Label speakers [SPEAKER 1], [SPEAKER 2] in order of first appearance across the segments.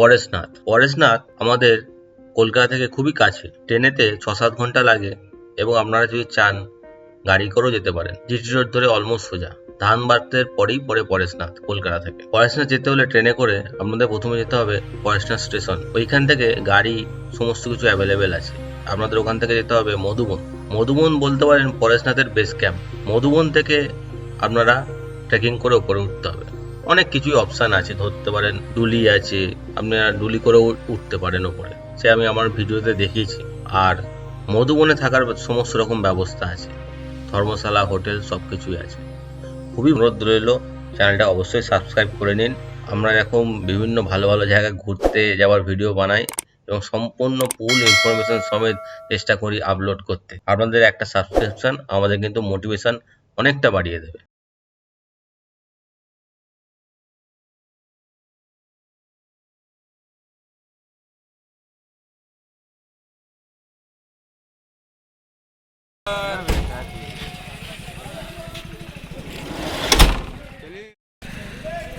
[SPEAKER 1] পরেশনাথ আমাদের কলকাতা থেকে খুবই কাছে, ট্রেনেতে 6-7 ঘন্টা লাগে এবং আপনারা যদি চান গাড়ি করেও যেতে পারেন। জিটি রোড ধরে অলমোস্ট সোজা, ধানবাদের পরেই পরে পরেশনাথ। কলকাতা থেকে পরেশনাথ যেতে হলে ট্রেনে করে আপনাদের প্রথমে যেতে হবে পরেশনাথ স্টেশন। ওইখান থেকে গাড়ি সমস্ত কিছু অ্যাভেলেবেল আছে। আপনাদের ওখান থেকে যেতে হবে মধুবন বলতে পারেন পরেশনাথের বেস ক্যাম্প। মধুবন থেকে আপনারা ট্রেকিং করে উপরে উঠতে হবে। অনেক কিছুই অপশান আছে, ধরতে পারেন ডুলি আছে, আপনারা ডুলি করেও উঠতে পারেন ওপরে, সে আমি আমার ভিডিওতে দেখিয়েছি। আর মধুবনে থাকার সমস্ত রকম ব্যবস্থা আছে, ধর্মশালা, হোটেল সবকিছুই আছে। খুবই অনুরোধ রইল চ্যানেলটা অবশ্যই সাবস্ক্রাইব করে নিন। আমরা এরকম বিভিন্ন ভালো ভালো জায়গায় ঘুরতে যাওয়ার ভিডিও বানাই এবং সম্পূর্ণ ফুল ইনফরমেশন সমেত চেষ্টা করি আপলোড করতে। আপনাদের একটা সাবস্ক্রিপশন আমাদের কিন্তু মোটিভেশন অনেকটা বাড়িয়ে দেবে।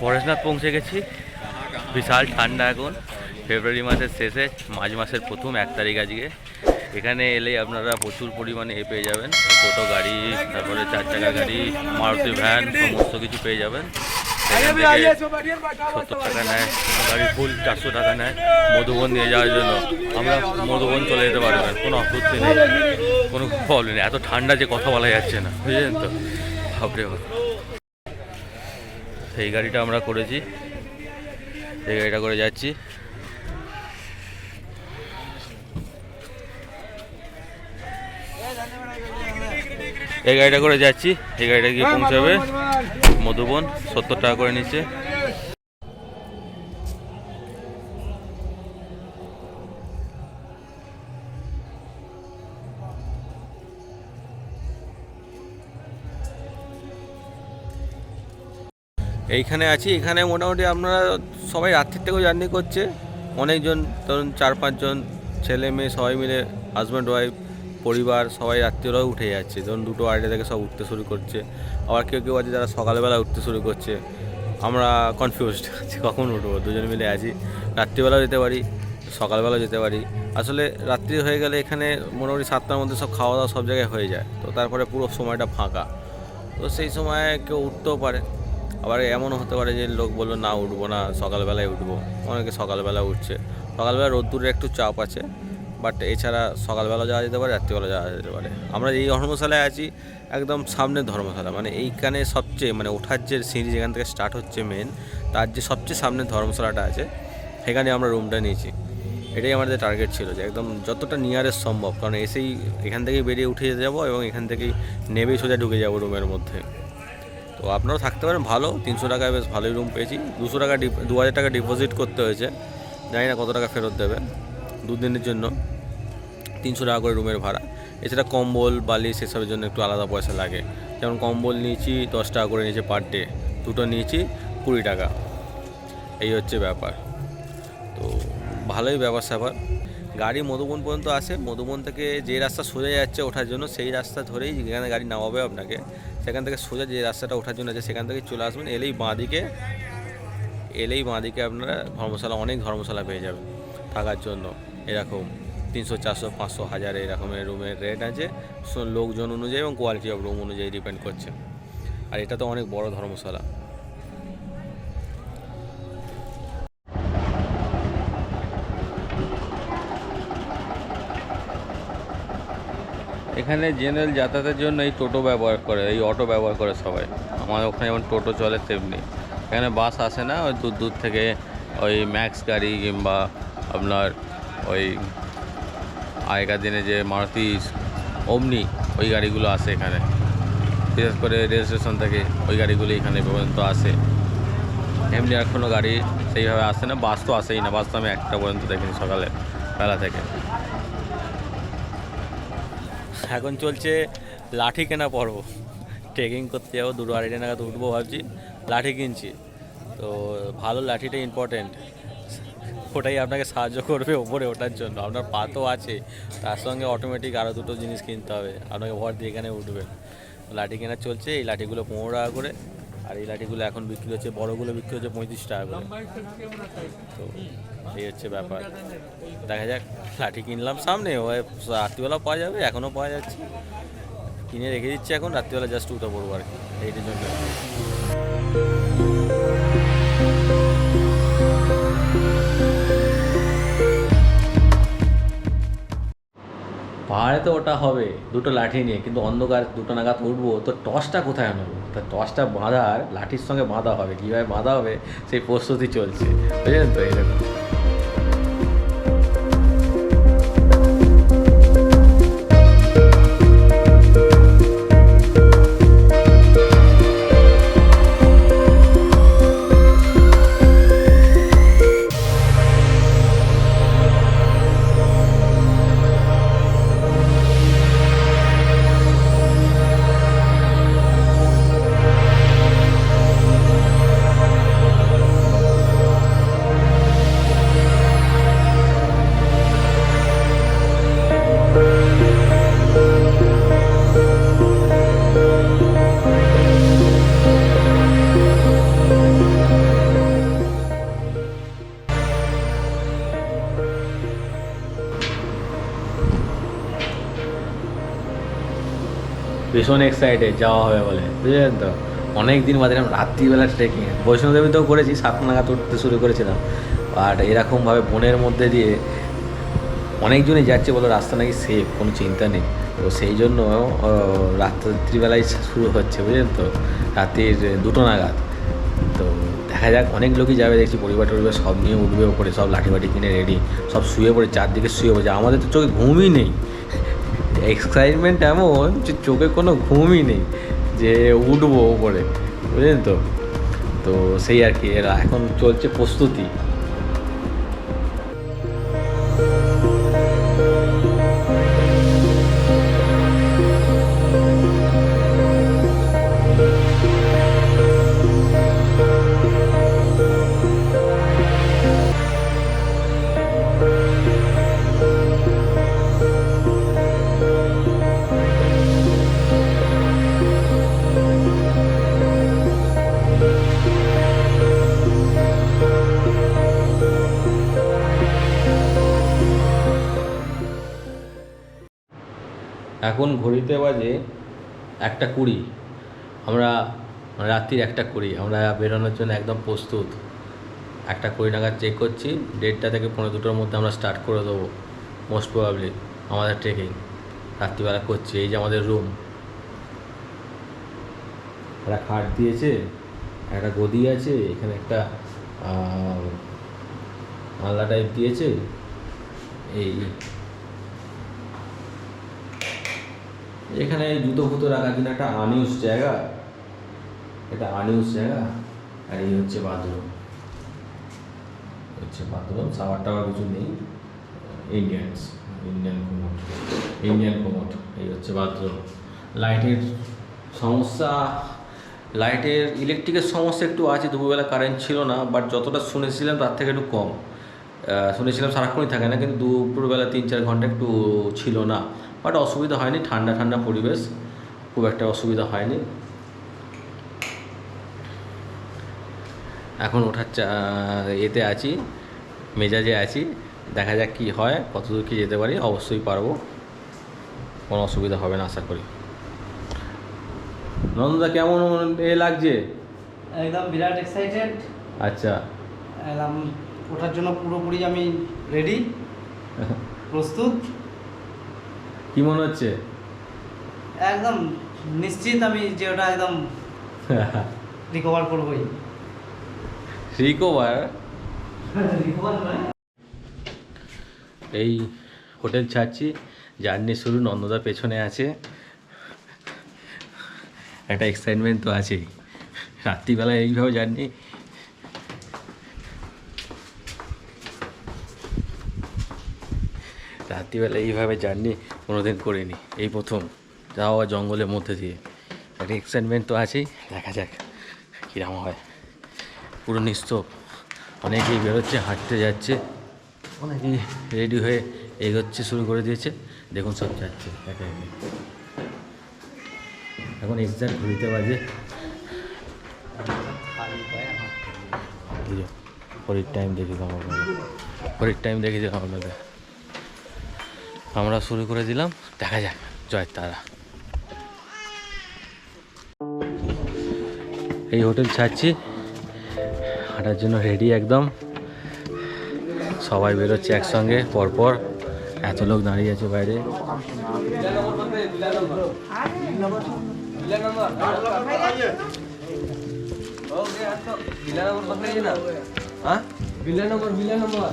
[SPEAKER 2] পরেশনাথ পৌঁছে গেছি। বিশাল ঠান্ডা এখন, ফেব্রুয়ারি মাসের শেষে, মার্চ মাসের প্রথম 1 তারিখ আজকে। এখানে এলেই আপনারা প্রচুর পরিমাণে পেয়ে যাবেন, টোটো গাড়ি, তারপরে 4 চাকা গাড়ি, মারুতি ভ্যান, সমস্ত কিছু পেয়ে যাবেন। এখান থেকে 70 টাকা নেয় গাড়ি, ফুল 400 টাকা নেয় মধুবন নিয়ে যাওয়ার জন্য। আমরা মধুবন চলে যেতে পারবেন, কোনো আপত্তি নেই, কোনো প্রবলেম নেই। এত ঠান্ডা যে কথা বলা যাচ্ছে না, বুঝলেন তো, ভাবরে। এই গাড়িটা আমরা করেছি, এই গাড়িটা করে যাচ্ছি। এই গাড়িটা করে যাচ্ছি, এই গাড়িটা গিয়ে পৌঁছাবে মধুবন। 70 টাকা করে নিচ্ছে। এইখানে আছি, এখানে মোটামুটি আপনারা সবাই রাত্রির থেকেও জার্নি করছে। অনেকজন, ধরুন 4-5 জন ছেলে মেয়ে সবাই মিলে, হাজব্যান্ড ওয়াইফ পরিবার সবাই রাত্রিবেলাও উঠে যাচ্ছে। ধরুন 2টো আড়াইটা থেকে সব উঠতে শুরু করছে। আবার কেউ কেউ আছে যারা সকালবেলা উঠতে শুরু করছে। আমরা কনফিউজড আছি কখন উঠবো, দুজন মিলে আছি। রাত্রিবেলাও যেতে পারি, সকালবেলাও যেতে পারি। আসলে রাত্রি হয়ে গেলে এখানে মোটামুটি 7টার মধ্যে সব খাওয়া দাওয়া সব জায়গায় হয়ে যায়, তো তারপরে পুরো সময়টা ফাঁকা। তো সেই সময় কেউ উঠতেও পারে। আবার এমনও হতে পারে যে লোক বললো না উঠবো না, সকালবেলায় উঠবো। অনেকে সকালবেলা উঠছে। সকালবেলা রোদ্দুরের একটু চাপ আছে, বাট এছাড়া সকালবেলা যাওয়া যেতে পারে, রাত্রিবেলা যাওয়া যেতে পারে। আমরা এই ধর্মশালায় আছি, একদম সামনের ধর্মশালা, মানে এইখানে সবচেয়ে, মানে ওঠার যে সিঁড়ি যেখান থেকে স্টার্ট হচ্ছে মেন, তার যে সবচেয়ে সামনের ধর্মশালাটা আছে, সেখানে আমরা রুমটা নিয়েছি। এটাই আমাদের টার্গেট ছিল যে একদম যতটা নিয়ারেস্ট সম্ভব, কারণ এসেই এখান থেকেই বেরিয়ে উঠে যেতে যাবো এবং এখান থেকেই নেবেই সোজা ঢুকে যাবো রুমের মধ্যে। তো আপনারাও থাকতে পারেন ভালো, 300 টাকায় বেশ ভালোই রুম পেয়েছি। 2000 টাকা ডিপোজিট করতে হয়েছে, জানি না কত টাকা ফেরত দেবে। 2 দিনের জন্য 300 টাকা করে রুমের ভাড়া। এছাড়া কম্বল বালিশ এসবের জন্য একটু আলাদা পয়সা লাগে। যেমন কম্বল নিয়েছি 10 টাকা করে নিয়েছি পার ডে, 2টো নিয়েছি 20 টাকা। এই হচ্ছে ব্যাপার। তো ভালোই ব্যাপার স্যাপার। গাড়ি মধুবন পর্যন্ত আসে, মধুবন থেকে যে রাস্তা সোজা যাচ্ছে ওঠার জন্য, সেই রাস্তা ধরেই যেখানে গাড়ি নামাবে আপনাকে, সেখান থেকে সোজা যে রাস্তাটা ওঠার জন্য আছে সেখান থেকে চলে আসবেন। এলেই বাঁদিকে আপনারা ধর্মশালা, অনেক ধর্মশালা পেয়ে যাবেন থাকার জন্য। এরকম 300, 400, 500, 1000 এরকমের রুমের রেট আছে, লোকজন অনুযায়ী এবং কোয়ালিটি অফ রুম অনুযায়ী ডিপেন্ড করছে। আর এটা তো অনেক বড় ধর্মশালা। এখানে জেনারেল যাতায়াতের জন্য এই টোটো ব্যবহার করে, এই অটো ব্যবহার করে সবাই। আমাদের ওখানে যেমন টোটো চলে তেমনি এখানে বাস আসে না, ওই দূর থেকে ওই ম্যাক্স গাড়ি কিংবা আপনার ওই আগেকার দিনে যে মারুতি ওমনি, ওই গাড়িগুলো আসে এখানে। বিশেষ করে রেল স্টেশন থেকে ওই গাড়িগুলো এখানে পর্যন্ত আসে। এমনি আর কোনো গাড়ি সেইভাবে আসে না। বাস তো আসেই না, বাস তো আমি একটা পর্যন্ত দেখিনি সকালে বেলা থেকে। এখন চলছে লাঠি কেনা পর্ব। ট্রেকিং করতে যাবো, 2-2.5 নাগাদ উঠবো ভাবছি। লাঠি কিনছি, তো ভালো লাঠিটা ইম্পর্টেন্ট, ওটাই আপনাকে সাহায্য করবে ওপরে ওঠার জন্য। আপনার পা তো আছে, তার সঙ্গে অটোমেটিক আরও 2টো জিনিস কিনতে হবে আপনাকে, ভর দিয়ে এখানে উঠবে। লাঠি কেনা চলছে। এই লাঠিগুলো 15 টাকা করে, আর এই লাঠিগুলো এখন বিক্রি হচ্ছে, বড়োগুলো বিক্রি হচ্ছে 35 টাকা করে। তো এই হচ্ছে ব্যাপার। দেখা যাক, লাঠি কিনলাম সামনে, ও রাত্রিবেলা পাওয়া যাবে, এখনও পাওয়া যাচ্ছে, কিনে রেখে দিচ্ছি, এখন রাত্রিবেলা জাস্ট উঠে পড়বো আর কি, এইটার জন্য। পাহাড়ে তো ওটা হবে দুটো লাঠি নিয়ে, কিন্তু অন্ধকার 2টা নাগাদ উঠবো, তো টর্চটা কোথায় আনবো? তা টর্চটা বাঁধার, লাঠির সঙ্গে বাঁধা হবে, কীভাবে বাঁধা হবে সেই প্রস্তুতি চলছে, বুঝলেন তো? এরকম ভীষণ এক্সাইটেড যাওয়া হবে বলে, বুঝলেন তো? অনেক দিন বাদে রাত্রিবেলা ট্রেকিং, বৈষ্ণোদেবীতেও করেছি, 7 নাগাদ উঠতে শুরু করেছিলাম, আর এরকমভাবে বনের মধ্যে দিয়ে অনেকজনই যাচ্ছে, বলো রাস্তা নাকি সেফ, কোনো চিন্তা নেই। তো সেই জন্য রাত্রিবেলায় শুরু হচ্ছে, বুঝলেন তো? রাত্রির 2টো নাগাদ। তো দেখা যাক, অনেক লোকই যাবে দেখছি, পরিবার টরিবার সব নিয়ে উঠবে ওপরে, সব লাঠি বাটি কিনে রেডি, সব শুয়ে পড়ে, চারদিকে শুয়ে পড়েছে। আমাদের তো চোখে ঘুমই নেই, এক্সাইটমেন্ট এমন যে চোখে কোনো ঘুমই নেই যে উঠবো ওপরে, বুঝলেন তো? তো সেই আর কি, এরা এখন চলছে প্রস্তুতি। এখন ঘড়িতে বাজে 1:20, আমরা রাত্রির 1:20, আমরা বেরোনোর জন্য একদম প্রস্তুত। 1:20 নাগাদ চেক করছি, 1:30 থেকে 1:45-2টার মধ্যে আমরা স্টার্ট করে দেবো মোস্ট প্রবাবলি আমাদের ট্রেকিং। রাত্রিবেলা করছি, এই যে আমাদের রুম, একটা খাট দিয়েছে, একটা গদি আছে, এখানে একটা আলনা টাইপ দিয়েছে, এই এখানে জুতো ফুতো রাখার জন্য একটা আনইউজ জায়গা, এটা আনইউজ জায়গা। আর এই হচ্ছে বাথরুম, শাওয়ার টাওয়ার কিছু নেই, ইন্ডিয়ান কোমোড। এই হচ্ছে বাথরুম। লাইটের সমস্যা, লাইটের ইলেকট্রিকের সমস্যা একটু আছে, দুপুরবেলা কারেন্ট ছিল না, বাট যতটা শুনেছিলাম তার থেকে একটু কম। শুনেছিলাম সারাক্ষণই থাকে না, কিন্তু দুপুরবেলা 3-4 ঘন্টা একটু ছিল না, বাট অসুবিধা হয়নি, ঠান্ডা ঠান্ডা পরিবেশ, খুব একটা অসুবিধা হয়নি। এখন ওঠার এতে আছি, মেজাজে আছি, দেখা যাক কী হয়, কতদূর কী যেতে পারি, অবশ্যই পারবো, কোনো অসুবিধা হবে না আশা করি। নন্দদা কেমন লাগছে?
[SPEAKER 3] একদম বিরাট এক্সাইটেড।
[SPEAKER 2] আচ্ছা,
[SPEAKER 3] একদম ওঠার জন্য পুরোপুরি আমি রেডি, প্রস্তুত।
[SPEAKER 2] কি মনে হচ্ছে?
[SPEAKER 3] একদম নিশ্চিত আমি যে ওটা একদম রিকভার করবই।
[SPEAKER 2] রিকভার
[SPEAKER 3] নয়,
[SPEAKER 2] এই হোটেল ছাড়ছি, জার্নি শুরু, নন্দদা পেছনে আছে, একটা এক্সাইটমেন্ট তো আছেই। রাত্রিবেলা এইভাবে জার্নি, কোনোদিন করিনি, এই প্রথম যাওয়া জঙ্গলের মধ্যে দিয়ে, একটা এক্সাইটমেন্ট তো আছেই, দেখা যাক কীরকম হয়। পুরো নিস্তব, অনেকেই বেরোচ্ছে, হাঁটতে যাচ্ছে, অনেকেই রেডি হয়ে এগোচ্ছে, শুরু করে দিয়েছে, দেখুন সব যাচ্ছে একে একে। এখন এক্সাক্ট ঘড়িতে বাজে, ঘড়ির টাইম দেখি কেমন। ঘড়ির টাইম দেখে দিলাম আপনাদের। আমরা শুরু করে দিলাম, দেখা যাক জয় তারা। এই হোটেল ছাড়ছি, হাঁটার জন্য রেডি একদম। সবাই বেরোচ্ছে একসঙ্গে পরপর, এত লোক দাঁড়িয়ে আছে বাইরে।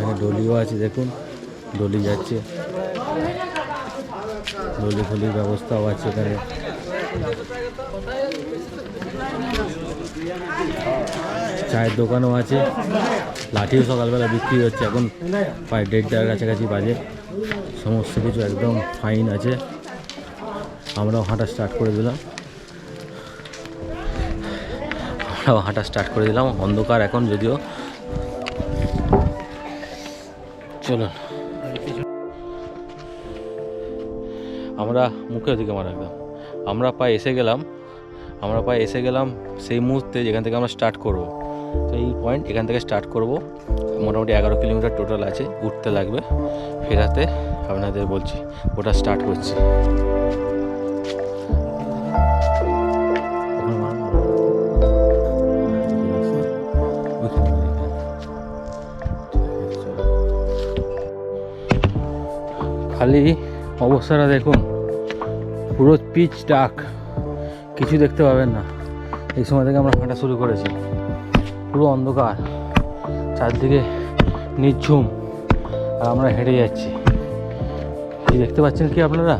[SPEAKER 2] এখানে ডলিও আছে, দেখুন ডলি যাচ্ছে, ডলি ফলির ব্যবস্থাও আছে এখানে। চায়ের দোকানও আছে, লাঠিও সকালবেলা বিক্রি হচ্ছে, এখন প্রায় 1:30টার কাছাকাছি বাজে। সমস্ত কিছু একদম ফাইন আছে। আমরাও হাঁটা স্টার্ট করে দিলাম, অন্ধকার এখন যদিও। চলুন, আমরা মুখের দিকে মারা একদম। আমরা প্রায় এসে গেলাম সেই মুহূর্তে যেখান থেকে আমরা স্টার্ট করব। তো এই পয়েন্ট, এখান থেকে স্টার্ট করব। মোটামুটি 11 কিলোমিটার টোটাল আছে, উঠতে লাগবে। ফেরাতে আপনাদের বলছি, ওটা স্টার্ট করছি। খালি অবস্থাটা দেখুন, পুরো পিচ ডাক, কিছু দেখতে পাবেন না। এই সময় থেকে আমরা হাঁটা শুরু করেছি, পুরো অন্ধকার, চারদিকে নিঝুম, আর আমরা হেঁটে যাচ্ছি। এই দেখতে পাচ্ছেন কি আপনারা,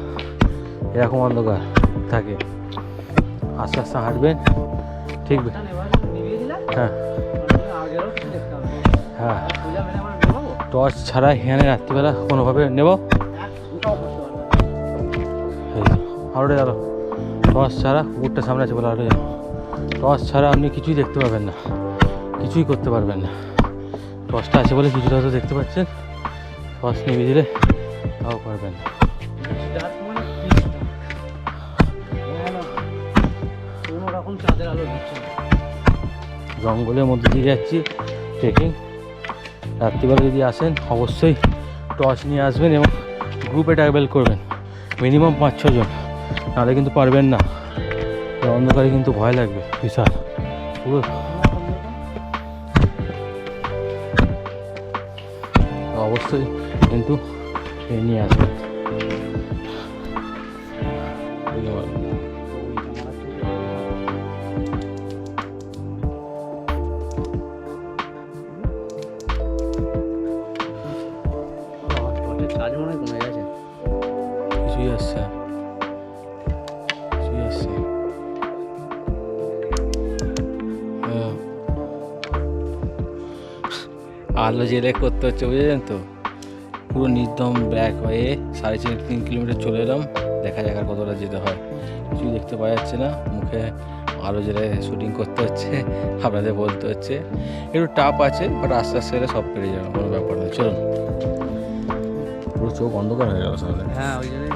[SPEAKER 2] এরকম অন্ধকার থাকে। আস্তে আস্তে হাঁটবেন, ঠিক? হ্যাঁ হ্যাঁ, টর্চ ছাড়া এখানে রাত্রিবেলা কোনোভাবে নেব। আরোটে গেল, টর্চ ছাড়া, কুকুরটা সামনে আছে বলে আরোটে গেল। টর্চ ছাড়া আপনি কিছুই দেখতে পাবেন না, কিছুই করতে পারবেন না। টর্চটা আছে বলে কিছুটা হয়তো দেখতে পাচ্ছেন, টর্চ নিয়ে দিলে তাও পারবেন না। জঙ্গলের মধ্যে দিয়ে যাচ্ছি, ট্রেকিং। রাত্রিবেলা যদি আসেন অবশ্যই টর্চ নিয়ে আসবেন এবং গ্রুপে ট্রাভেল করবেন, মিনিমাম 5-6 জন, নাহলে কিন্তু পারবেন না। অন্ধকারে কিন্তু ভয় লাগবে বিশাল, পুরো অবশ্যই কিন্তু নিয়ে আসবেন। কিছুই আসছে, আলো জেলে করতে হচ্ছে, বুঝলেন তো। পুরো নির্দম ব্ল্যাক হয়ে 3.5 কিলোমিটার চলে এলাম। দেখা যাক আর কতটা যেতে হয়, কিছুই দেখতে পাওয়া যাচ্ছে না। মুখে আলো জেলে শুটিং করতে হচ্ছে, আপনাদের বলতে হচ্ছে। একটু টাফ আছে, বাট আস্তে আস্তে গেলে সব পেরে যাবে, কোনো ব্যাপার নয়। চলুন, পুরো চোখ অন্ধকার হয়ে গেল সামনে।
[SPEAKER 3] হ্যাঁ, ওই জন্যই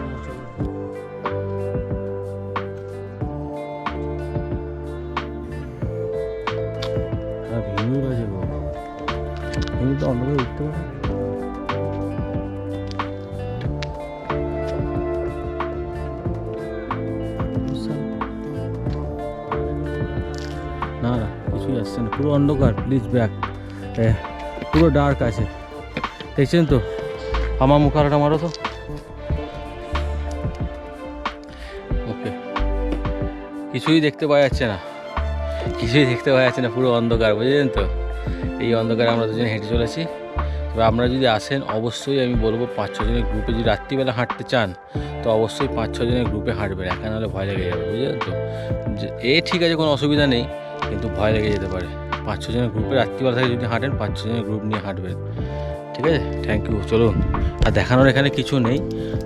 [SPEAKER 2] ভিড় আছে গো, এমনি তো অন্ধকারে উঠতে পারে। না না, কিছুই আসছে না, পুরো অন্ধকার। প্লিজ ব্যাক, পুরো ডার্ক আছে, দেখছেন তো। আমার মুখ আলোটা মারো তো। ওকে, কিছুই দেখতে পাওয়া যাচ্ছে না, পুরো অন্ধকার, বুঝলেন তো। এই অন্ধকারে আমরা দুজন হেঁটে চলেছি। তবে আপনারা যদি আসেন অবশ্যই আমি বলবো 5-6 জনের গ্রুপে, যদি রাত্রিবেলা হাঁটতে চান তো অবশ্যই 5-6 জনের গ্রুপে হাঁটবেন, একা নাহলে ভয় লেগে যাবে, বুঝলেন তো। ঠিক আছে, কোনো অসুবিধা নেই, কিন্তু ভয় লেগে যেতে পারে। 5-6 জনের গ্রুপে রাত্রিবেলা থেকে যদি হাঁটেন, 5-6 জনের গ্রুপ নিয়ে হাঁটবেন, ঠিক আছে। থ্যাংক ইউ, চলুন। আর দেখানোর এখানে কিছু নেই,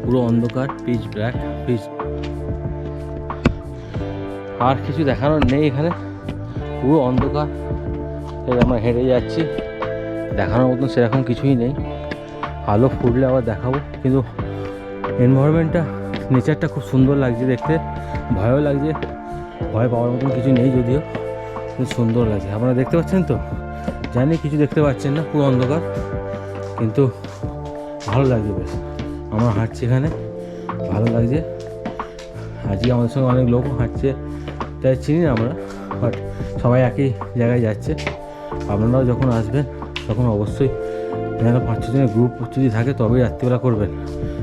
[SPEAKER 2] পুরো অন্ধকার, পিচ ব্ল্যাক, আর কিছু দেখানোর নেই এখানে, পুরো অন্ধকার। আমরা হেঁটে যাচ্ছি, দেখানোর মতন সেরকম কিছুই নেই। আলো ফুটলে আবার দেখাবো, কিন্তু এনভায়রনমেন্টটা, নেচারটা খুব সুন্দর লাগছে দেখতে, ভয়ও লাগছে। ভয় পাওয়ার মতন কিছু নেই যদিও, কিন্তু সুন্দর লাগছে। আপনারা দেখতে পাচ্ছেন তো? জানি কিছু দেখতে পাচ্ছেন না, পুরো অন্ধকার,
[SPEAKER 4] কিন্তু ভালো লাগছে বেশ। আমরা হাঁটছি এখানে, ভালো লাগছে। আজকে আমাদের সঙ্গে অনেক লোকও হাঁটছে, তাই চিনি না আমরা, বাট সবাই একই জায়গায় যাচ্ছে। আপনারাও যখন আসবেন তখন অবশ্যই এখানে 5-6 জনের গ্রুপ যদি থাকে তবেই রাত্রিবেলা করবেন,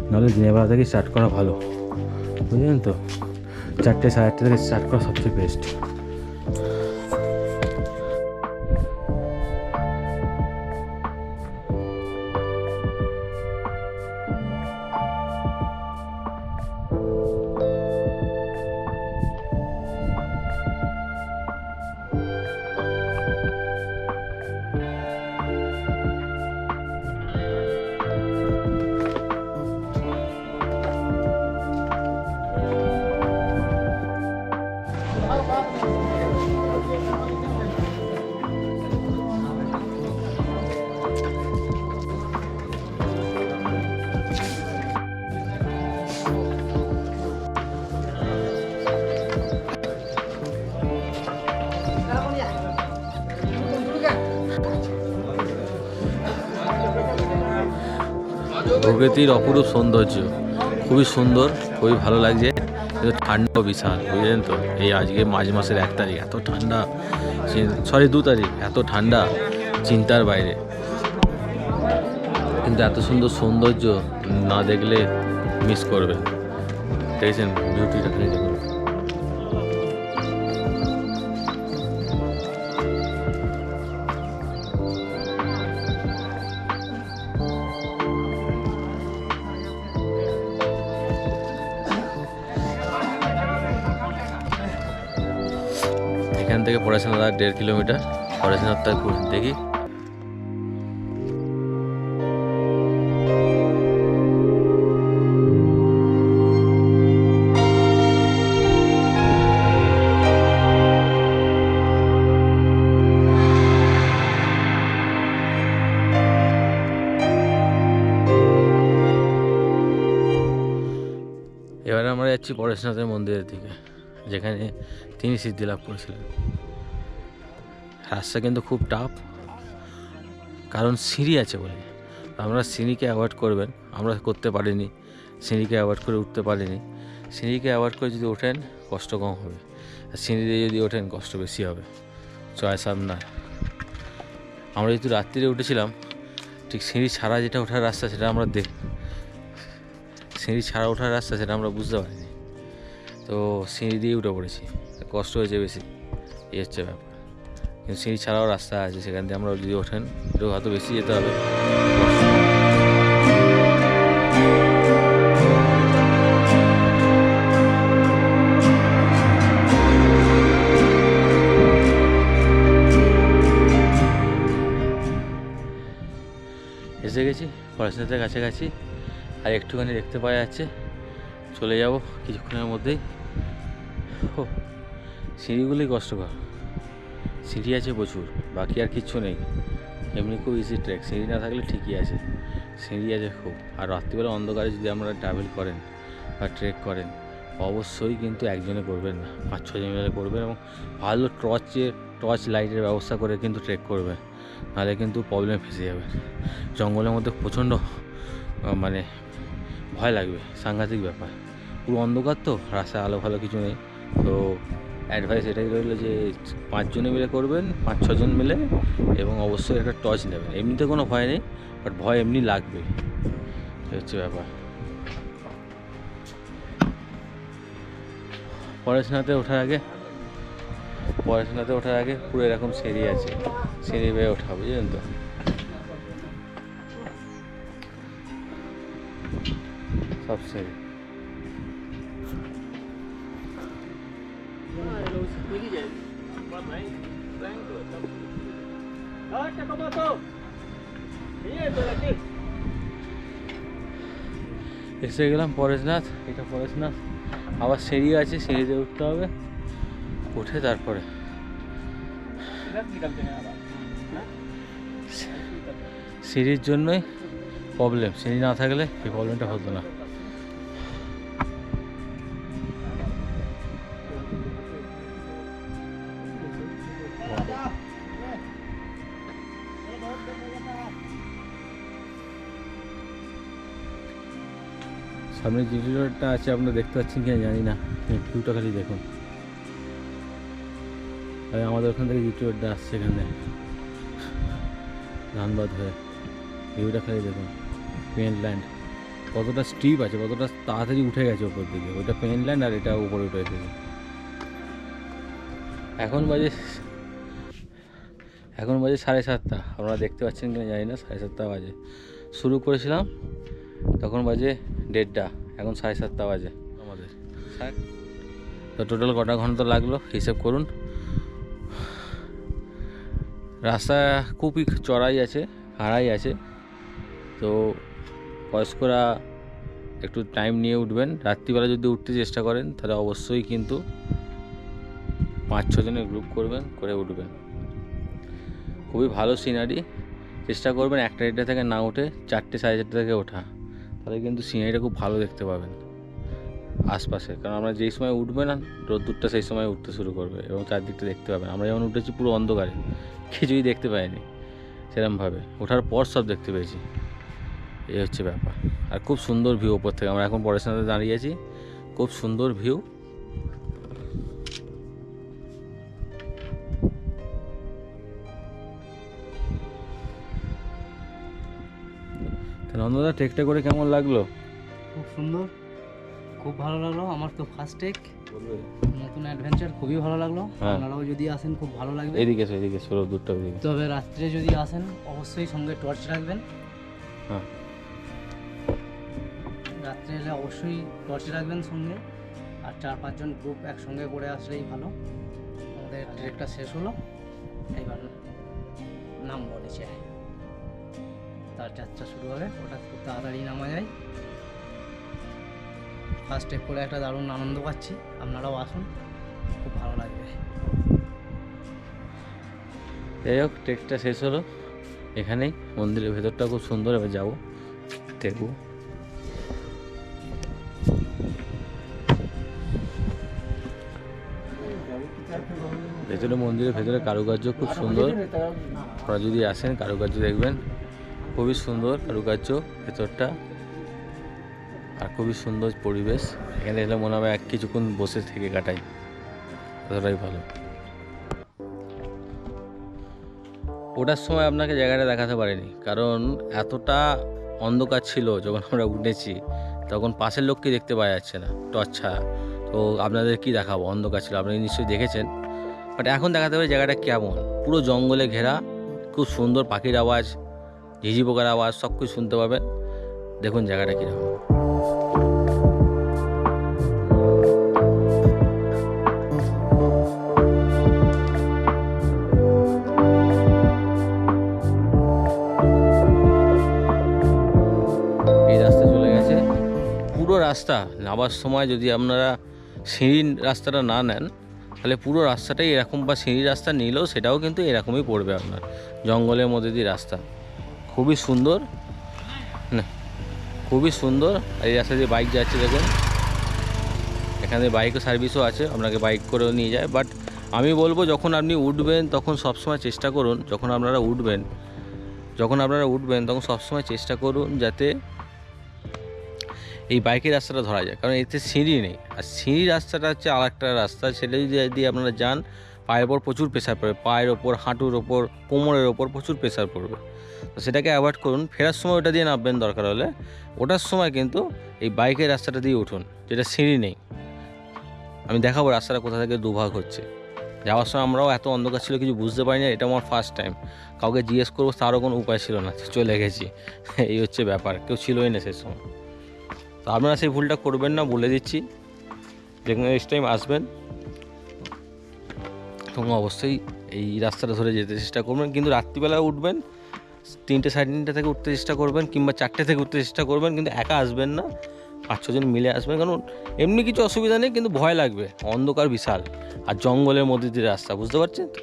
[SPEAKER 4] নাহলে দিনের বেলা থেকে স্টার্ট করা ভালো, বুঝলেন তো। 4টে 4:30 থেকে স্টার্ট করা সবচেয়ে বেস্ট। প্রকৃতির অপরূপ সৌন্দর্য, খুবই সুন্দর, খুবই ভালো লাগছে। কিন্তু ঠান্ডাও বিশাল, বুঝলেন তো। এই আজকে মার্চ মাসের 1 তারিখ, এত ঠান্ডা, 2 তারিখ, এত ঠান্ডা চিন্তার বাইরে। কিন্তু এত সুন্দর সৌন্দর্য না দেখলে মিস করবেন। দেখেছেন বিউটিটা, দেখুন। এখান থেকে পড়াশোনা 1.5 কিলোমিটার, পড়াশোনাটা দেখি। এবারে আমরা যাচ্ছি পরেশনাথের মন্দিরের দিকে, যেখানে তিনি সিদ্ধি লাভ করেছিলেন। রাস্তা কিন্তু খুব টাফ, কারণ সিঁড়ি আছে বলে। আমরা সিঁড়িকে অ্যাভয়েড করবেন, আমরা করতে পারিনি, সিঁড়িকে অ্যাভয়েড করে উঠতে পারিনি। সিঁড়িকে অ্যাভয়েড করে যদি ওঠেন কষ্ট কম হবে, আর সিঁড়ি দিয়ে যদি ওঠেন কষ্ট বেশি হবে। চয়েস আপনার। আমরা যেহেতু রাত্রিরে উঠেছিলাম, ঠিক সিঁড়ি ছাড়া যেটা ওঠার রাস্তা সেটা আমরা সিঁড়ি ছাড়া ওঠার রাস্তা সেটা আমরা বুঝতে পারিনি, তো সিঁড়ি দিয়ে উঠে পড়েছি, কষ্ট হয়েছে বেশি, এই হচ্ছে ব্যাপার। কিন্তু সিঁড়ি ছাড়াও রাস্তা আছে, সেখান দিয়ে আমরা যদি ওঠেন একটু হয়তো বেশি যেতে হবে। এসে গেছি পড়াশোনাতে কাছাকাছি, আর একটুখানি দেখতে পাওয়া যাচ্ছে, চলে যাব কিছুক্ষণের মধ্যেই। ও সিঁড়িগুলি কষ্টকর, সিঁড়ি আছে প্রচুর, বাকি আর কিচ্ছু নেই। এমনি খুব ইজি ট্রেক, সিঁড়ি না থাকলে ঠিকই আছে, সিঁড়ি আছে খুব। আর রাত্রিবেলা অন্ধকারে যদি আপনারা ট্রাভেল করেন বা ট্রেক করেন, অবশ্যই কিন্তু একজনে করবেন না, 5-6 জন মিলে করবেন, এবং ভালো টর্চ লাইটের ব্যবস্থা করে কিন্তু ট্রেক করবেন, নাহলে কিন্তু প্রবলেমে ফেসে যাবেন। জঙ্গলের মধ্যে প্রচণ্ড মানে ভয় লাগবে, সাংঘাতিক ব্যাপার। পুরো অন্ধকার তো, রাস্তায় আলো ভালো কিছু নেই। তো অ্যাডভাইস এটাই রইল যে 5 জনে মিলে করবেন, 5-6 জন মিলে, এবং অবশ্যই একটা টর্চ নেবেন। এমনিতে কোনো ভয় নেই, বাট ভয় এমনি লাগবে, হচ্ছে ব্যাপার। পড়াশোনাতে ওঠার আগে পুরো এরকম সিঁড়ি আছে, সিঁড়ি বেয়ে ওঠা, বুঝলেন তো। সব সিঁড়ি এসে গেলাম পরেশনাথ। এটা পরেশনাথ, আবার সিঁড়ি আছে, সিঁড়িতে উঠতে হবে, উঠে তারপরে সিঁড়ির জন্যই প্রবলেম, সিঁড়ি না থাকলে এই প্রবলেমটা হতো না। সামনে জিটি রোডটা আছে, আপনারা দেখতে পাচ্ছেন কিনা জানি না, ভিউটা খালি দেখুন। আর আমাদের ওখান থেকে জিটি রোডটা আসছে এখানে ধানবাদ হয়ে, ভিউটা খালি দেখুন। পেনল্যান্ড কতটা স্টিপ আছে, কতটা তাড়াতাড়ি উঠে গেছে ওপর দিকে, ওইটা পেনল্যান্ড আর এটা উপরে উঠে গেছে। এখন বাজে 7:30, আপনারা দেখতে পাচ্ছেন কিনা জানি না, 7:30 বাজে। শুরু করেছিলাম তখন বাজে 1:30, এখন 7:30 বাজে আমাদের। তো টোটাল কটা ঘন্টা লাগলো হিসেব করুন। রাস্তা খুবই চড়াই আছে, হারাই আছে, তো বয়স্করা একটু টাইম নিয়ে উঠবেন। রাত্রিবেলা যদি উঠতে চেষ্টা করেন তাহলে অবশ্যই কিন্তু 5-6 জনের গ্রুপ করবেন, করে উঠবেন। খুবই ভালো সিনারি, চেষ্টা করবেন 1টা থেকে না উঠে 4টে 4:30 থেকে ওঠা, তাহলে কিন্তু সিনারিটা খুব ভালো দেখতে পাবেন আশপাশে। কারণ আমরা যেই সময় উঠবেন না, রোদ্দুরটা সেই সময় উঠতে শুরু করবে এবং চারদিকটা দেখতে পাবেন। আমরা যেমন উঠেছি পুরো অন্ধকারে, কিছুই দেখতে পাইনি, সেরকমভাবে ওঠার পর সব দেখতে পেয়েছি। এই হচ্ছে ব্যাপার। আর খুব সুন্দর ভিউ ওপর থেকে, আমরা এখন পড়াশোনাতে দাঁড়িয়েছি, খুব সুন্দর ভিউ। নন্দদা ট্রেকটা করে কেমন লাগলো?
[SPEAKER 3] খুব সুন্দর, খুব ভালো লাগলো। আমার তো ফার্স্ট টেক, নতুন অ্যাডভেঞ্চার, খুবই ভালো লাগলো। আপনারাও যদি আসেন খুব ভালো লাগবে।
[SPEAKER 4] এদিকে সরো দূরটা ওইদিকে।
[SPEAKER 3] তবে রাত্রে যদি আসেন অবশ্যই সঙ্গে টর্চ রাখবেন।
[SPEAKER 4] হ্যাঁ,
[SPEAKER 3] রাত্রে এলে অবশ্যই টর্চ রাখবেন সঙ্গে, আর 4-5 জন গ্রুপ একসঙ্গে করে আসলেই ভালো। আমাদের ট্রেকটা শেষ হলো, এবার নামবো নিচে, তার যাত্রা শুরু হবে। ওটা খুব তাড়াতাড়ি নামা যায়। ফার্স্ট ট্রেক করে একটা দারুণ আনন্দ পাচ্ছি, আপনারাও আসুন, খুব ভালো লাগবে।
[SPEAKER 4] যাই হোক, ট্রেকটা শেষ হলো এখানেই। মন্দিরের ভেতরটা খুব সুন্দর, এবার যাবো দেখবো। ভেতরে মন্দিরের ভেতরে কারুকার্য খুব সুন্দর, আপনারা যদি আসেন কারুকার্য দেখবেন, খুবই সুন্দর কারুকার্য ভেতরটা, আর খুবই সুন্দর পরিবেশ। এখানে এলে মনে হবে কিছুক্ষণ বসে থেকে কাটাই, এতটাই ভালো। ওটার সময় আপনাকে জায়গাটা দেখাতে পারিনি, কারণ এতটা অন্ধকার ছিল। যখন আমরা উঠেছি তখন পাশের লোককে দেখতে পাওয়া যাচ্ছে না টর্চ ছাড়া, তো আপনাদের কি দেখাবো, অন্ধকার ছিল, আপনারা নিশ্চয়ই দেখেছেন। বাট এখন দেখাতে পারি জায়গাটা কেমন, পুরো জঙ্গলে ঘেরা, খুব সুন্দর, পাখির আওয়াজ, ঝিঝি পোকার আওয়াজ, সব কিছু শুনতে পাবেন। দেখুন জায়গাটা কীরকম। এই রাস্তা চলে গেছে, পুরো রাস্তা নামার সময় যদি আপনারা সিঁড়ির রাস্তাটা না নেন তাহলে পুরো রাস্তাটাই এরকম, বা সিঁড়ির রাস্তা নিলেও সেটাও কিন্তু এরকমই পড়বে আপনার, জঙ্গলের মধ্যে দিয়ে রাস্তা। খুবই সুন্দর না, খুবই সুন্দর। আর এই রাস্তা দিয়ে বাইক যাচ্ছে দেখুন, এখানে বাইকও সার্ভিসও আছে, আপনাকে বাইক করেও নিয়ে যায়। বাট আমি বলবো যখন আপনি উঠবেন তখন সবসময় চেষ্টা করুন, যখন আপনারা উঠবেন তখন সবসময় চেষ্টা করুন যাতে এই বাইকের রাস্তাটা ধরা যায়, কারণ এতে সিঁড়ি নেই। আর সিঁড়ির রাস্তাটা হচ্ছে আর একটা রাস্তা, সেটা যদি আপনারা যান পায়ের ওপর প্রচুর প্রেশার পড়বে, পায়ের ওপর, হাঁটুর ওপর, কোমরের ওপর প্রচুর প্রেশার পড়বে। তো সেটাকে অ্যাভয়েড করুন। ফেরার সময় ওটা দিয়ে নামবেন দরকার হলে, ওটার সময় কিন্তু এই বাইকের রাস্তাটা দিয়ে উঠুন, যেটা সিঁড়ি নেই। আমি দেখাবো রাস্তাটা কোথা থেকে দুভাগ হচ্ছে। যাওয়ার সময় আমরাও এত অন্ধকার ছিল কিছু বুঝতে পারি না, এটা আমার ফার্স্ট টাইম। কাউকে জিজ্ঞেস করবো তারও কোনো উপায় ছিল না, চলে গেছি, এই হচ্ছে ব্যাপার, কেউ ছিলই না সেই সময়। তো আপনারা সেই ভুলটা করবেন না, বলে দিচ্ছি। যখন নেক্সট টাইম আসবেন তখন অবশ্যই এই রাস্তাটা ধরে যেতে চেষ্টা করবেন, কিন্তু রাত্রিবেলা উঠবেন, 3টে 3:30 থেকে উঠতে চেষ্টা করবেন, কিংবা 4টে থেকে উঠতে চেষ্টা করবেন, কিন্তু একা আসবেন না, 5-6 জন মিলে আসবেন। কারণ এমনি কিছু অসুবিধা নেই, কিন্তু ভয় লাগবে, অন্ধকার বিশাল, আর জঙ্গলের মধ্যে দিয়ে রাস্তা, বুঝতে পারছেন তো?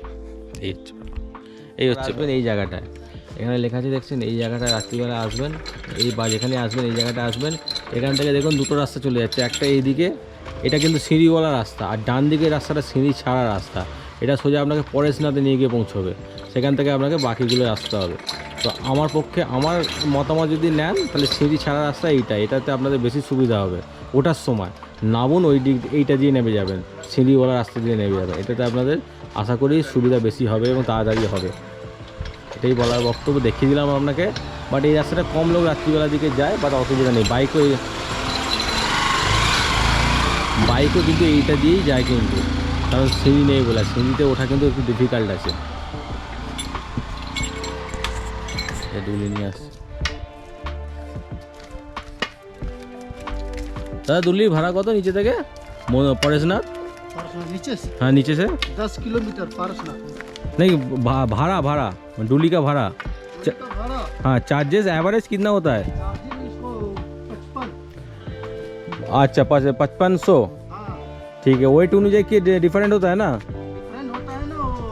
[SPEAKER 4] এই হচ্ছে এই জায়গাটায়, এখানে লেখা আছে দেখছেন, এই জায়গাটা রাত্রিবেলা আসবেন, এই বা যেখানে আসবেন এই জায়গাটা আসবেন। এখান থেকে দেখুন দুটো রাস্তা চলে যাচ্ছে, একটা এইদিকে, এটা কিন্তু সিঁড়িওয়ালা রাস্তা, আর ডান দিকের রাস্তাটা সিঁড়ি ছাড়া রাস্তা। এটা সোজা আপনাকে পরেশনাথে নিয়ে গিয়ে পৌঁছবে, সেখান থেকে আপনাকে বাকিগুলো আসতে হবে।
[SPEAKER 2] তো আমার পক্ষে আমার মতামত যদি নেন তাহলে সিঁড়ি ছাড়া রাস্তা এটাতে আপনাদের বেশি সুবিধা হবে। ওঠার সময় নামুন ওই দিক এইটা দিয়ে নেমে যাবেন, সিঁড়িওয়ালা রাস্তা দিয়ে নেমে যাবেন, এটাতে আপনাদের আশা করি সুবিধা বেশি হবে এবং তাড়াতাড়ি হবে। এটাই বলার বক্তব্য, দেখিয়ে দিলাম আপনাকে। বাট এই রাস্তাটা কম লোক রাত্রিবেলার দিকে যায়, বাট অসুবিধা নেই। বাইকও কিন্তু এইটা দিয়েই যায় কিন্তু, কারণ সিঁড়ি নেই বলে। সিঁড়িতে ওঠা কিন্তু একটু ডিফিকাল্ট আছে। দুলি নিয়ে আসছে দাদা। দুলির ভাড়া কত নিচে থেকে পরেশনাথ?
[SPEAKER 5] नीचे से
[SPEAKER 2] हाँ नीचे से
[SPEAKER 5] 10 किलोमीटर पारसनाथ
[SPEAKER 2] नहीं भाड़ा डुली का भाड़ा।
[SPEAKER 5] का भाड़ा
[SPEAKER 2] हाँ चार्जेस एवरेज कितना होता है?
[SPEAKER 5] चार्जिंग इसको 55।
[SPEAKER 2] अच्छा 5500।
[SPEAKER 5] हाँ
[SPEAKER 2] ठीक है, वेट अनुଯାয়ী কি डिफरेंट होता है ना?
[SPEAKER 5] डिफरेंट होता है ना, वो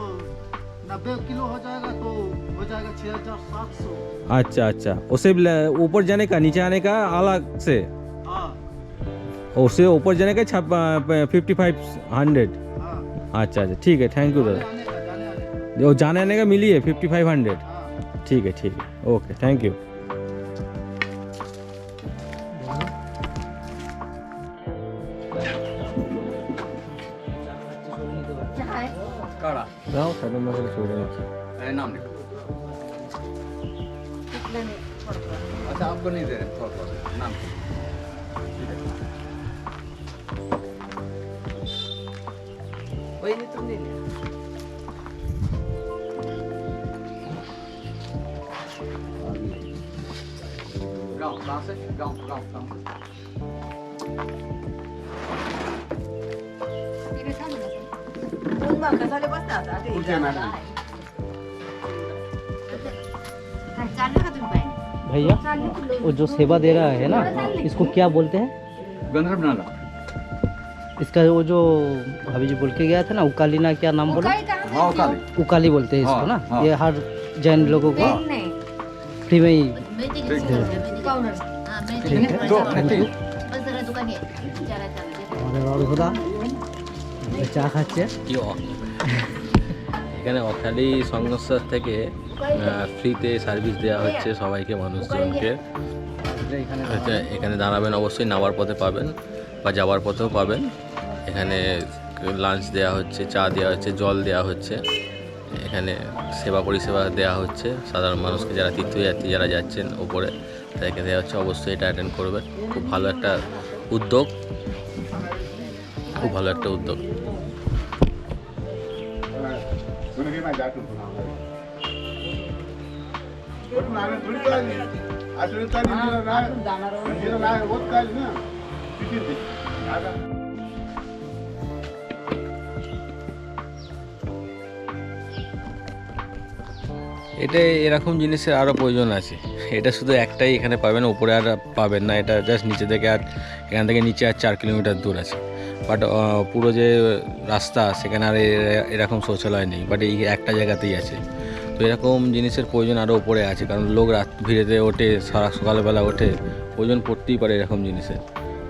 [SPEAKER 5] 90 किलो हो जाएगा तो हो जाएगा 6700।
[SPEAKER 2] अच्छा उससे ऊपर जाने का नीचे आने का अलग से,
[SPEAKER 5] हाँ
[SPEAKER 2] उससे ऊपर जाने का 5500।
[SPEAKER 5] हाँ
[SPEAKER 2] अच्छा ठीक है, थैंक यू दादा।
[SPEAKER 5] आने का जाने आने का।
[SPEAKER 2] वो जाने आने का मिली है 5500।
[SPEAKER 5] हाँ
[SPEAKER 2] ठीक है ओके, थैंक यू। দাও সাড়ে নশো চলে যাচ্ছে।
[SPEAKER 6] अच्छा आपको नहीं दे रहे थोड़ा नाम गाँव कहाँ से गाँव कहाँ से
[SPEAKER 3] भैया वो जो सेवा दे रहा है ना, इसको क्या बोलते हैं?
[SPEAKER 6] गंधर्व नाला
[SPEAKER 3] इसका वो जो भाभी जी बोल के गया था ना, उकाली ना, क्या नाम बोला?
[SPEAKER 6] हाँ काली
[SPEAKER 3] उकाली बोलते हैं इसको
[SPEAKER 6] हाँ,
[SPEAKER 3] ना।
[SPEAKER 6] हाँ।
[SPEAKER 3] ये हर जैन लोगों को फ्री में ही। আমাদের অর্ঘদা চা খাচ্ছে।
[SPEAKER 2] এখানে অখালি সংস্থা থেকে ফ্রিতে সার্ভিস দেওয়া হচ্ছে সবাইকে, মানুষজনকে। এখানে দাঁড়াবেন, অবশ্যই নামার পথে পাবেন বা যাওয়ার পথেও পাবেন। এখানে লাঞ্চ দেওয়া হচ্ছে, চা দেওয়া হচ্ছে, জল দেওয়া হচ্ছে। এখানে সেবা পরিষেবা দেওয়া হচ্ছে সাধারণ মানুষকে, যারা তীর্থযাত্রী যারা যাচ্ছেন ওপরে তাদেরকে দেওয়া হচ্ছে। অবশ্যই এটা অ্যাটেন্ড করবেন। খুব ভালো একটা উদ্যোগ, খুব ভালো একটা উদ্যোগ। এটা এরকম জিনিসের আরও প্রয়োজন আছে। এটা শুধু একটাই এখানে পাবেন, উপরে আর পাবেন না। এটা জাস্ট নিচে থেকে, আর এখান থেকে নিচে আর 4 কিলোমিটার দূর আছে। বাট পুরো যে রাস্তা সেখানে আর এরকম শৌচালয় নেই, বাট এই একটা জায়গাতেই আছে। তো এরকম জিনিসের প্রয়োজন আরও উপরে আছে, কারণ লোক রাত ভিড়েতে ওঠে, সারা সকালবেলা ওঠে, প্রয়োজন পড়তেই পারে এরকম জিনিসের।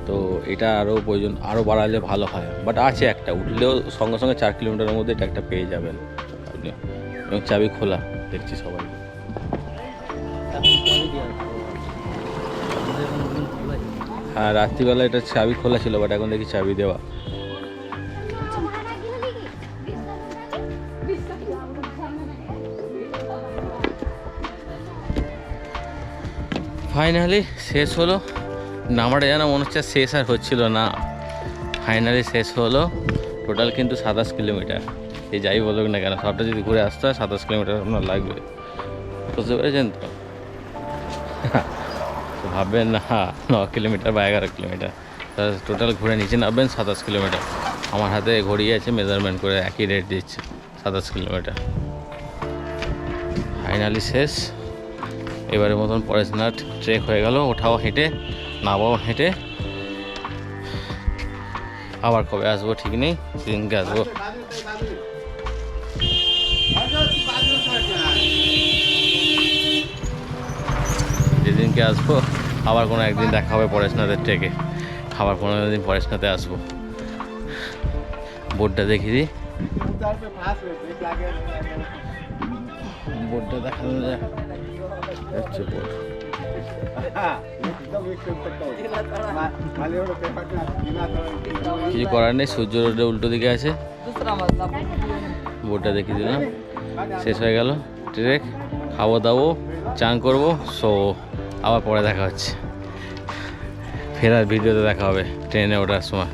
[SPEAKER 2] তো এটা আরও প্রয়োজন, আরও বাড়ালে ভালো হয়। বাট আছে একটা, উঠলেও সঙ্গে সঙ্গে 4 কিলোমিটারের মধ্যে এটা একটা পেয়ে যাবেন আপনি। এবং চাবি খোলা দেখছি সবাই। হ্যাঁ রাত্রিবেলা এটা চাবি খোলা ছিল, বাট এখন দেখি চাবি দেওয়া। ফাইনালি শেষ হলো। নামাটা যেন মনে হচ্ছে শেষ আর হচ্ছিল না। ফাইনালি শেষ হলো। টোটাল কিন্তু 27 কিলোমিটার। এই যাই বলুক না কেন, সবটা যদি ঘুরে আসতে হয় 27 কিলোমিটার আপনার লাগবে। বুঝতে পেরেছেন তো? ভাববেন না 9 কিলোমিটার বা 11 কিলোমিটার, টোটাল ঘুরে নিচে নামবেন 27 কিলোমিটার। আমার হাতে ঘড়ি আছে, মেজারমেন্ট করে একই রেট দিচ্ছে 27 কিলোমিটার। ফাইনালি শেষ। এবারের মতন পরেশনাথ ট্রেক হয়ে গেল। ওঠাও হেঁটে, নামাও হেঁটে। আবার কবে আসবো ঠিক নেই, সেদিনকে আসবো। যেদিনকে আসবো আবার কোনো একদিন দেখা হবে পরেশনাথের ট্রেকে, আবার কোনো দিন পরেশনাথে আসবো। বোর্ডটা দেখিয়ে দিই।
[SPEAKER 4] বোর্ডটা দেখানো যায় হচ্ছে বোর্ড। কিছু করার নেই, সূর্য রোডে উল্টো দিকে আছে। বোর্ডটা দেখিয়ে দিলাম, শেষ হয়ে গেল ট্রেক। খাবো দাবো, চান করবো, সো আবার পরে দেখা হচ্ছে। ফেরার ভিডিওতে দেখা হবে ট্রেনে ওঠার সময়।